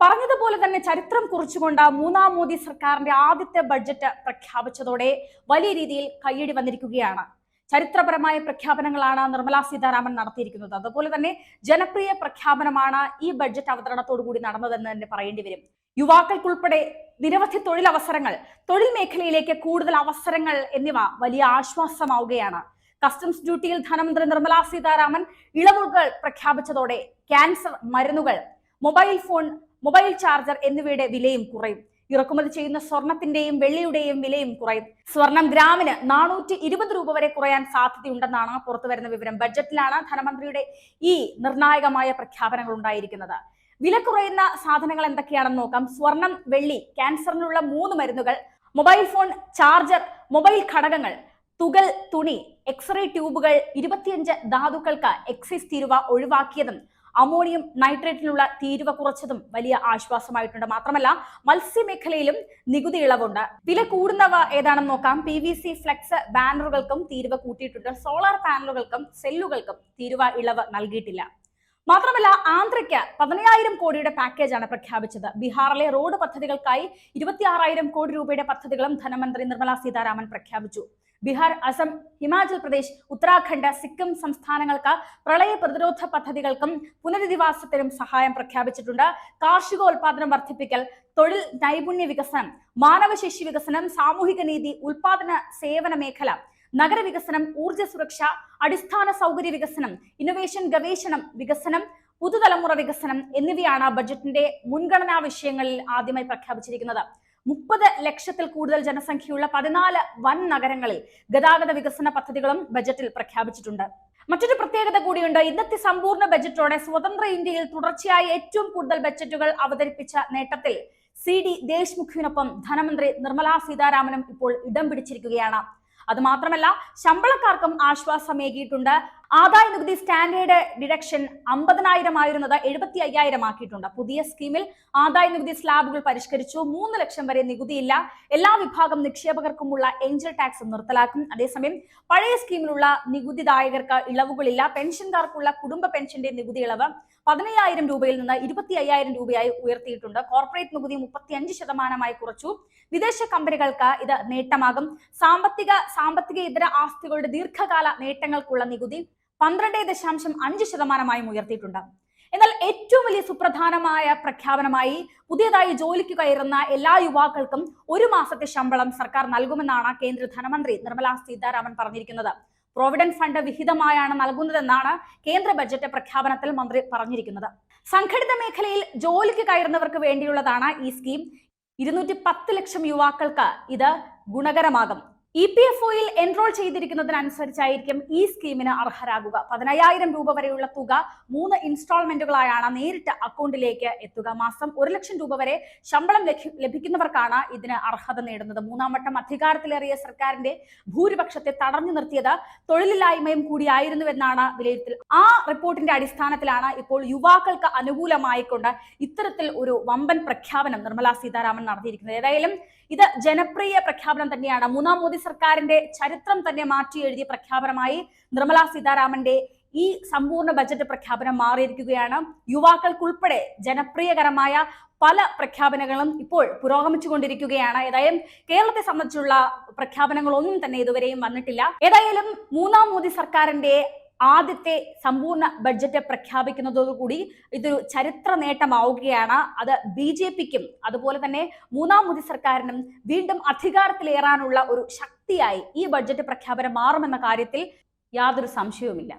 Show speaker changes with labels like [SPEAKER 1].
[SPEAKER 1] പറഞ്ഞതുപോലെ തന്നെ ചരിത്രം കുറിച്ചുകൊണ്ട് മൂന്നാം മോദി സർക്കാരിന്റെ ആദ്യത്തെ ബഡ്ജറ്റ് പ്രഖ്യാപിച്ചതോടെ വലിയ രീതിയിൽ കയ്യടി വന്നിരിക്കുകയാണ്. ചരിത്രപരമായ പ്രഖ്യാപനങ്ങളാണ് നിർമ്മലാ സീതാരാമൻ നടത്തിയിരിക്കുന്നത്. അതുപോലെ തന്നെ ജനപ്രിയ പ്രഖ്യാപനമാണ് ഈ ബഡ്ജറ്റ് അവതരണത്തോടുകൂടി നടന്നതെന്ന് തന്നെ പറയേണ്ടി വരും. യുവാക്കൾക്കുൾപ്പെടെ നിരവധി തൊഴിലവസരങ്ങൾ, തൊഴിൽ മേഖലയിലേക്ക് കൂടുതൽ അവസരങ്ങൾ എന്നിവ വലിയ ആശ്വാസമാവുകയാണ്. കസ്റ്റംസ് ഡ്യൂട്ടിയിൽ ധനമന്ത്രി നിർമ്മലാ സീതാരാമൻ ഇളവുകൾ പ്രഖ്യാപിച്ചതോടെ ക്യാൻസർ മരുന്നുകൾ, മൊബൈൽ ഫോൺ, മൊബൈൽ ചാർജർ എന്നിവയുടെ വിലയും കുറയും. ഇറക്കുമതി ചെയ്യുന്ന സ്വർണത്തിന്റെയും വെള്ളിയുടെയും വിലയും കുറയും. സ്വർണം ഗ്രാമിന് 420 രൂപ വരെ കുറയാൻ സാധ്യതയുണ്ടെന്നാണ് പുറത്തുവരുന്ന വിവരം. ബഡ്ജറ്റിലാണ് ധനമന്ത്രിയുടെ ഈ നിർണായകമായ പ്രഖ്യാപനങ്ങൾ ഉണ്ടായിരിക്കുന്നത്. വില കുറയുന്ന സാധനങ്ങൾ എന്തൊക്കെയാണെന്ന് നോക്കാം. സ്വർണം, വെള്ളി, ക്യാൻസറിനുള്ള 3 മരുന്നുകൾ, മൊബൈൽ ഫോൺ, ചാർജർ, മൊബൈൽ ഘടകങ്ങൾ, തുകൽ തുണി, എക്സ്റേ ട്യൂബുകൾ, 25 ധാതുക്കൾക്ക് എക്സൈസ് തീരുവ ഒഴിവാക്കിയതും അമോണിയം നൈട്രേറ്റിനുള്ള തീരുവ കുറച്ചതും വലിയ ആശ്വാസമായിട്ടുണ്ട്. മാത്രമല്ല മത്സ്യമേഖലയിലും നികുതി ഇളവുണ്ട്. വില കൂടുന്നവ ഏതാണെന്ന് നോക്കാം. PVC ഫ്ലെക്സ് ബാനറുകൾക്കും തീരുവ കൂട്ടിയിട്ടുണ്ട്. സോളാർ പാനലുകൾക്കും സെല്ലുകൾക്കും തീരുവ ഇളവ് നൽകിയിട്ടില്ല. മാത്രമല്ല ആന്ധ്രയ്ക്ക് 15,000 കോടിയുടെ പാക്കേജാണ് പ്രഖ്യാപിച്ചത്. ബീഹാറിലെ റോഡ് പദ്ധതികൾക്കായി 26,000 കോടി രൂപയുടെ പദ്ധതികളും ധനമന്ത്രി നിർമ്മലാ സീതാരാമൻ പ്രഖ്യാപിച്ചു. ബീഹാർ, അസം, ഹിമാചൽ പ്രദേശ്, ഉത്തരാഖണ്ഡ്, സിക്കിം സംസ്ഥാനങ്ങൾക്ക് പ്രളയ പ്രതിരോധ പദ്ധതികൾക്കും പുനരധിവാസത്തിനും സഹായം പ്രഖ്യാപിച്ചിട്ടുണ്ട്. കാർഷികോൽപാദനം വർദ്ധിപ്പിക്കൽ, തൊഴിൽ നൈപുണ്യ വികസനം, മാനവശേഷി വികസനം, സാമൂഹിക നീതി, ഉൽപാദന സേവന മേഖല, നഗരവികസനം, ഊർജ്ജ സുരക്ഷ, അടിസ്ഥാന സൗകര്യ വികസനം, ഇന്നൊവേഷൻ, ഗവേഷണം, വികസനം, പുതുതലമുറ വികസനം എന്നിവയാണ് ബജറ്റിന്റെ മുൻഗണനാ വിഷയങ്ങളിൽ ആദ്യമായി പ്രഖ്യാപിച്ചിരിക്കുന്നത്. 30 ലക്ഷത്തിൽ കൂടുതൽ ജനസംഖ്യയുള്ള 14 വൻ നഗരങ്ങളിൽ ഗതാഗത വികസന പദ്ധതികളും ബജറ്റിൽ പ്രഖ്യാപിച്ചിട്ടുണ്ട്. മറ്റൊരു പ്രത്യേകത കൂടിയുണ്ട്. ഇന്നത്തെ സമ്പൂർണ്ണ ബജറ്റോടെ സ്വതന്ത്ര ഇന്ത്യയിൽ തുടർച്ചയായി ഏറ്റവും കൂടുതൽ ബജറ്റുകൾ അവതരിപ്പിച്ച നേട്ടത്തിൽ CD ദേശ്മുഖിനൊപ്പം ധനമന്ത്രി നിർമ്മലാ സീതാരാമനും ഇപ്പോൾ ഇടം പിടിച്ചിരിക്കുകയാണ്. അത് മാത്രമല്ല ശമ്പളക്കാർക്കും ആശ്വാസമേകിയിട്ടുണ്ട്. ആദായ നികുതി സ്റ്റാൻഡേർഡ് ഡിഡക്ഷൻ 50,000 ആയിരുന്നത് 75,000 ആക്കിയിട്ടുണ്ട്. പുതിയ സ്കീമിൽ ആദായ നികുതി സ്ലാബുകൾ പരിഷ്കരിച്ചു. 3 ലക്ഷം വരെ നികുതിയില്ല. എല്ലാ വിഭാഗം നിക്ഷേപകർക്കുമുള്ള ഏഞ്ചൽ ടാക്സ് നിർത്തലാക്കും. അതേസമയം പഴയ സ്കീമിലുള്ള നികുതിദായകർക്ക് ഇളവുകളില്ല. പെൻഷൻകാർക്കുള്ള കുടുംബ പെൻഷന്റെ നികുതി ഇളവ് 15,000 രൂപയിൽ നിന്ന് 25,000 രൂപയായി ഉയർത്തിയിട്ടുണ്ട്. കോർപ്പറേറ്റ് നികുതി 35% കുറച്ചു. വിദേശ കമ്പനികൾക്ക് ഇത് നേട്ടമാകും. സാമ്പത്തിക ഇതര ആസ്തികളുടെ ദീർഘകാല നേട്ടങ്ങൾക്കുള്ള നികുതി 12.5% ഉയർത്തിയിട്ടുണ്ട്. എന്നാൽ ഏറ്റവും വലിയ സുപ്രധാനമായ പ്രഖ്യാപനമായി പുതിയതായി ജോലിക്ക് കയറുന്ന എല്ലാ യുവാക്കൾക്കും 1 മാസത്തെ ശമ്പളം സർക്കാർ നൽകുമെന്നാണ് കേന്ദ്ര ധനമന്ത്രി നിർമ്മലാ സീതാരാമൻ പറഞ്ഞിരിക്കുന്നത്. പ്രോവിഡന്റ് ഫണ്ട് വിഹിതമായാണ് നൽകുന്നതെന്നാണ് കേന്ദ്ര ബജറ്റ് പ്രഖ്യാപനത്തിൽ മന്ത്രി പറഞ്ഞിരിക്കുന്നത്. സംഘടിത മേഖലയിൽ ജോലിക്ക് കയറുന്നവർക്ക് വേണ്ടിയുള്ളതാണ് ഈ സ്കീം. 210 ലക്ഷം യുവാക്കൾക്ക് ഇത് ഗുണകരമാകും. EPFOയിൽ എൻറോൾ ചെയ്തിരിക്കുന്നതിനനുസരിച്ചായിരിക്കും ഈ സ്കീമിന് അർഹരാകുക. 15,000 രൂപ വരെയുള്ള തുക 3 ഇൻസ്റ്റാൾമെന്റുകളായാണ് നേരിട്ട് അക്കൗണ്ടിലേക്ക് എത്തുക. മാസം 1 ലക്ഷം രൂപ വരെ ശമ്പളം ലഭിക്കുന്നവർക്കാണ് ഇതിന് അർഹത നേടുന്നത്. 3ാം വട്ടം അധികാരത്തിലേറിയ സർക്കാരിന്റെ ഭൂരിപക്ഷത്തെ തടഞ്ഞു നിർത്തിയത് തൊഴിലില്ലായ്മയും കൂടിയായിരുന്നുവെന്നാണ് വിലയിരുത്തൽ. ആ റിപ്പോർട്ടിന്റെ അടിസ്ഥാനത്തിലാണ് ഇപ്പോൾ യുവാക്കൾക്ക് അനുകൂലമായിക്കൊണ്ട് ഇത്തരത്തിൽ ഒരു വമ്പൻ പ്രഖ്യാപനം നിർമ്മലാ സീതാരാമൻ നടത്തിയിരിക്കുന്നത്. ഏതായാലും ഇത് ജനപ്രിയ പ്രഖ്യാപനം തന്നെയാണ്. 3ാം മോദി സർക്കാരിന്റെ ചരിത്രം തന്നെ മാറ്റി എഴുതിയ പ്രഖ്യാപനമായി നിർമ്മലാ സീതാരാമന്റെ ഈ സമ്പൂർണ്ണ ബജറ്റ് പ്രഖ്യാപനം മാറിയിരിക്കുകയാണ്. യുവാക്കൾക്കുൾപ്പെടെ ജനപ്രിയകരമായ പല പ്രഖ്യാപനങ്ങളും ഇപ്പോൾ പുരോഗമിച്ചുകൊണ്ടിരിക്കുകയാണ്. ഏതായാലും കേരളത്തെ സംബന്ധിച്ചുള്ള പ്രഖ്യാപനങ്ങളൊന്നും തന്നെ ഇതുവരെയും വന്നിട്ടില്ല. ഏതായാലും 3ാം മോദി സർക്കാരിന്റെ ആദ്യത്തെ സമ്പൂർണ്ണ ബഡ്ജറ്റ് പ്രഖ്യാപിക്കുന്നതോടുകൂടി ഇതൊരു ചരിത്ര നേട്ടമാവുകയാണ്. അത് BJPക്കും അതുപോലെ തന്നെ 3ാം മോദി സർക്കാരിനും വീണ്ടും അധികാരത്തിലേറാനുള്ള ഒരു ശക്തിയായി ഈ ബഡ്ജറ്റ് പ്രഖ്യാപനം മാറുമെന്ന കാര്യത്തിൽ യാതൊരു സംശയവുമില്ല.